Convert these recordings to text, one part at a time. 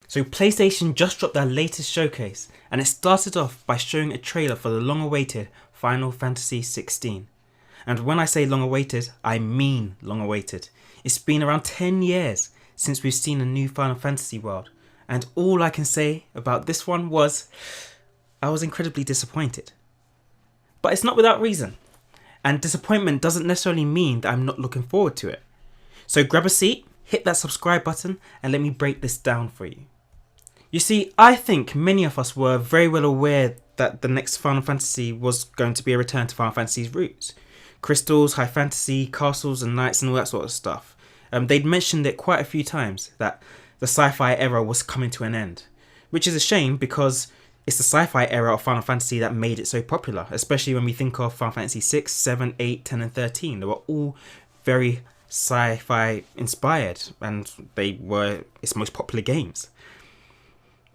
So PlayStation just dropped their latest showcase, and it started off by showing a trailer for the long-awaited Final Fantasy XVI. And when I say long-awaited, I mean long-awaited. It's been around 10 years since we've seen a new Final Fantasy world, and all I can say about this one was, I was incredibly disappointed. But it's not without reason, and disappointment doesn't necessarily mean that I'm not looking forward to it. So grab a seat, hit that subscribe button, and let me break this down for you. You see, I think many of us were very well aware that the next Final Fantasy was going to be a return to Final Fantasy's roots. Crystals, high fantasy, castles and knights and all that sort of stuff. They'd mentioned it quite a few times, that the sci-fi era was coming to an end. Which is a shame because it's the sci-fi era of Final Fantasy that made it so popular, especially when we think of Final Fantasy 6, 7, 8, 10 and 13. They were all very sci-fi inspired and they were its most popular games.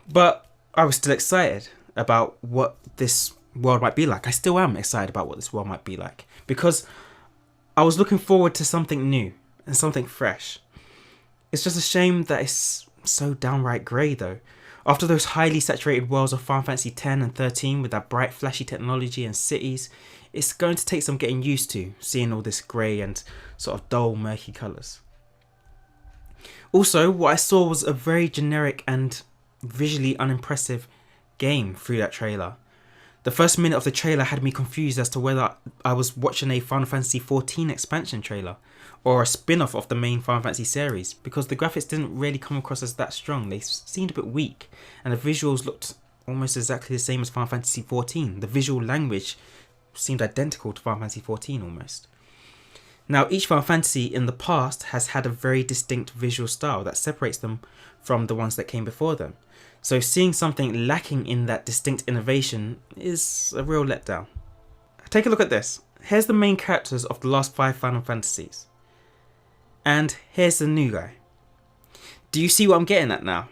But I was still excited about what this world might be like. I still am excited about what this world might be like because I was looking forward to something new and something fresh. It's just a shame that it's so downright grey though. After those highly saturated worlds of Final Fantasy X and 13 with that bright flashy technology and cities, it's going to take some getting used to seeing all this grey and sort of dull murky colours. Also, what I saw was a very generic and visually unimpressive game through that trailer. The first minute of the trailer had me confused as to whether I was watching a Final Fantasy XIV expansion trailer or a spin-off of the main Final Fantasy series because the graphics didn't really come across as that strong. They seemed a bit weak and the visuals looked almost exactly the same as Final Fantasy XIV. The visual language seemed identical to Final Fantasy XIV almost. Now, each Final Fantasy in the past has had a very distinct visual style that separates them from the ones that came before them. So seeing something lacking in that distinct innovation is a real letdown. Take a look at this. Here's the main characters of the last 5 Final Fantasies. And here's the new guy. Do you see what I'm getting at now?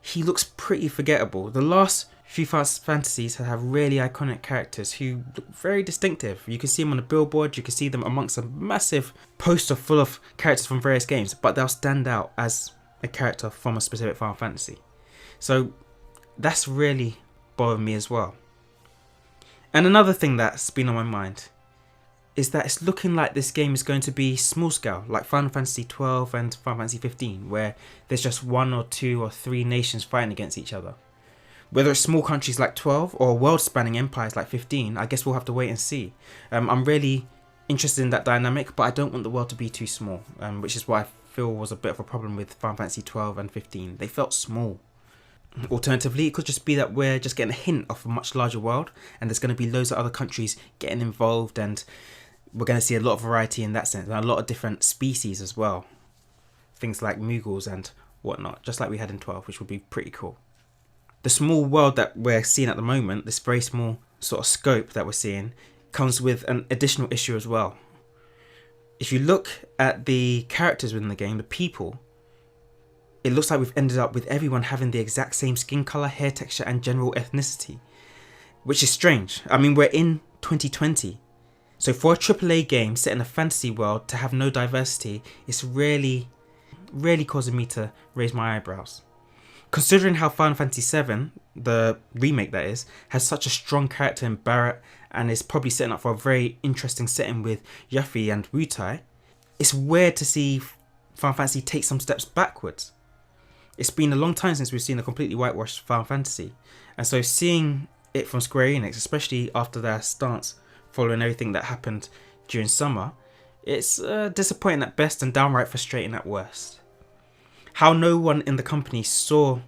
He looks pretty forgettable. The last few Final Fantasies have really iconic characters who look very distinctive. You can see them on a billboard, you can see them amongst a massive poster full of characters from various games, but they'll stand out as a character from a specific Final Fantasy. So that's really bothered me as well. And another thing that's been on my mind is that it's looking like this game is going to be small scale, like Final Fantasy XII and Final Fantasy XV, where there's just 1 or 2 or 3 nations fighting against each other. Whether it's small countries like 12 or world-spanning empires like 15, I guess we'll have to wait and see. I'm really interested in that dynamic, but I don't want the world to be too small, which is what I feel was a bit of a problem with Final Fantasy XII and 15. They felt small. Alternatively, it could just be that we're just getting a hint of a much larger world and there's going to be loads of other countries getting involved and we're going to see a lot of variety in that sense and a lot of different species as well. Things like Mughals and whatnot, just like we had in 12, which would be pretty cool. The small world that we're seeing at the moment, this very small sort of scope that we're seeing, comes with an additional issue as well. If you look at the characters within the game, the people, it looks like we've ended up with everyone having the exact same skin colour, hair texture and general ethnicity. Which is strange. I mean, we're in 2020. So for a AAA game set in a fantasy world to have no diversity, it's really causing me to raise my eyebrows. Considering how Final Fantasy VII, the remake that is, has such a strong character in Barrett and is probably setting up for a very interesting setting with Yuffie and Wutai, it's weird to see Final Fantasy take some steps backwards. It's been a long time since we've seen a completely whitewashed Final Fantasy, and so seeing it from Square Enix, especially after their stance following everything that happened during summer, it's disappointing at best and downright frustrating at worst. How no one in the company saw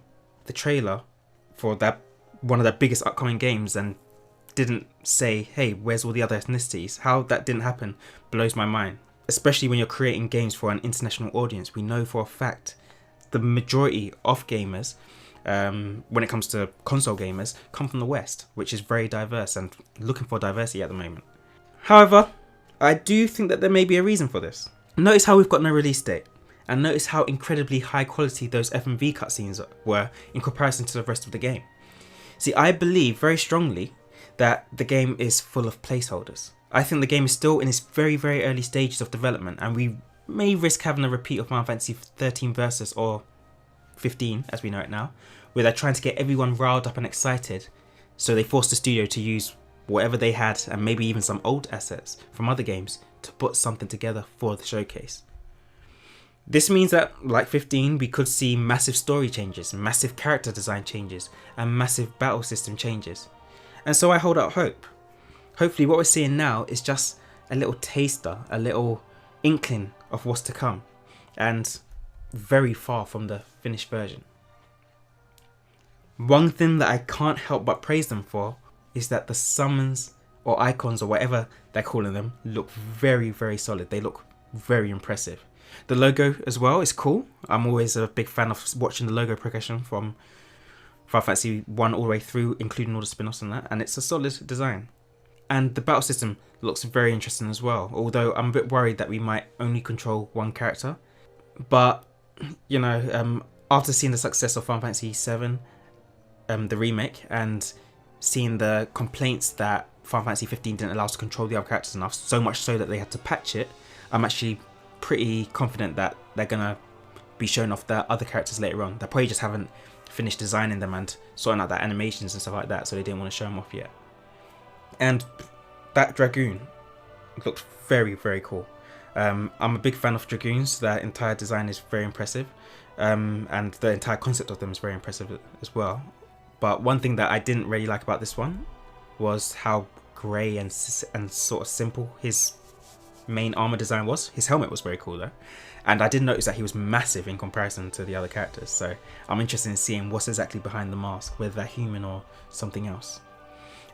the trailer for that one of their biggest upcoming games and didn't say, hey, where's all the other ethnicities? How that didn't happen blows my mind. Especially when you're creating games for an international audience. We know for a fact the majority of gamers, when it comes to console gamers, come from the West, which is very diverse and looking for diversity at the moment. However, I do think that there may be a reason for this. Notice how we've got no release date, and notice how incredibly high quality those FMV cutscenes were in comparison to the rest of the game. See, I believe very strongly that the game is full of placeholders. I think the game is still in its very early stages of development, and we may risk having a repeat of Final Fantasy XIII Versus or 15 as we know it now, where they're trying to get everyone riled up and excited. So they forced the studio to use whatever they had and maybe even some old assets from other games to put something together for the showcase. This means that, like 15, we could see massive story changes, massive character design changes, and massive battle system changes. And so I hold out hope. Hopefully what we're seeing now is just a little taster, a little inkling of what's to come, and very far from the finished version. One thing that I can't help but praise them for is that the summons or icons or whatever they're calling them look very, very solid. They look very impressive. The logo as well is cool. I'm always a big fan of watching the logo progression from Final Fantasy 1 all the way through, including all the spin-offs and that, and it's a solid design. And the battle system looks very interesting as well, although I'm a bit worried that we might only control one character. But, you know, after seeing the success of Final Fantasy VII, the remake, and seeing the complaints that Final Fantasy 15 didn't allow us to control the other characters enough, so much so that they had to patch it, I'm actually pretty confident that they're going to be showing off the other characters later on. They probably just haven't finished designing them and sorting out their animations and stuff like that, so they didn't want to show them off yet. And that Dragoon looked very, very cool. I'm a big fan of Dragoons. Their entire design is very impressive, and the entire concept of them is very impressive as well. But one thing that I didn't really like about this one was how grey and sort of simple his main armor design was. His helmet was very cool though, and I did notice that he was massive in comparison to the other characters, so I'm interested in seeing what's exactly behind the mask, whether they're human or something else.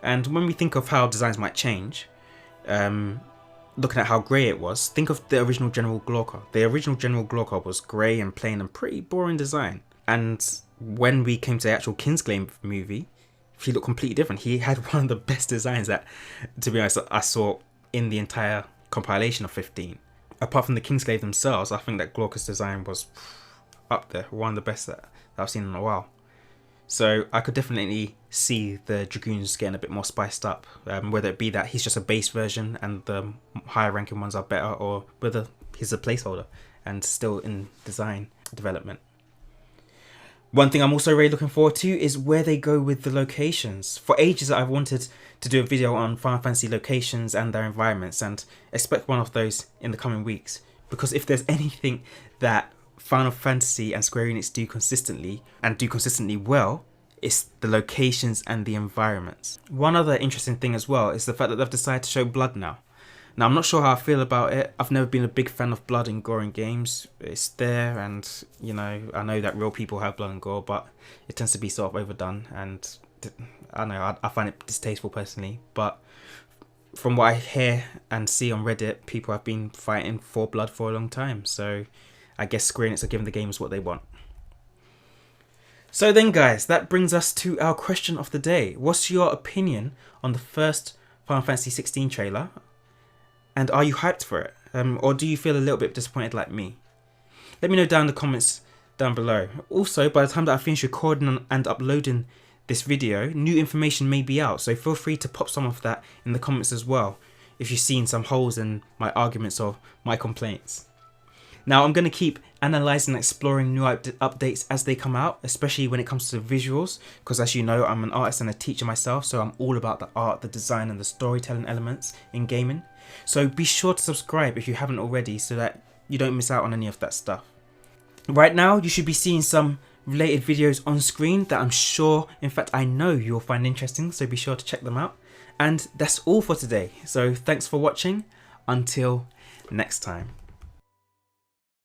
And when we think of how designs might change, looking at how grey it was, think of the original General Glorka. The original General Glorka was grey and plain and pretty boring design, and when we came to the actual Kingsglaive movie, he looked completely different. He had one of the best designs that, to be honest, I saw in the entire compilation of 15. Apart from the Kingsglaive themselves, I think that Glorka's design was up there, one of the best that I've seen in a while. So I could definitely see the Dragoons getting a bit more spiced up, whether it be that he's just a base version and the higher ranking ones are better, or whether he's a placeholder and still in design development. One thing I'm also really looking forward to is where they go with the locations. For ages I've wanted to do a video on Final Fantasy locations and their environments, and expect one of those in the coming weeks, because if there's anything that Final Fantasy and Square Enix do consistently well, it's the locations and the environments. One other interesting thing as well is the fact that they've decided to show blood now. Now, I'm not sure how I feel about it. I've never been a big fan of blood and gore in games. It's there, and, you know, I know that real people have blood and gore, but it tends to be sort of overdone, and I don't know, I find it distasteful personally. But from what I hear and see on Reddit, people have been fighting for blood for a long time, so I guess Square Enix are giving the gamers what they want. So then, guys, that brings us to our question of the day. What's your opinion on the first Final Fantasy XVI trailer? And are you hyped for it? Or do you feel a little bit disappointed like me? Let me know down in the comments down below. Also, by the time that I finish recording and uploading this video, new information may be out, so feel free to pop some of that in the comments as well if you've seen some holes in my arguments or my complaints. Now, I'm going to keep analysing and exploring new updates as they come out, especially when it comes to visuals, because as you know, I'm an artist and a teacher myself, so I'm all about the art, the design and the storytelling elements in gaming. So be sure to subscribe if you haven't already, so that you don't miss out on any of that stuff. Right now, you should be seeing some related videos on screen that I'm sure, in fact I know you'll find interesting, so be sure to check them out. And that's all for today, so thanks for watching, until next time.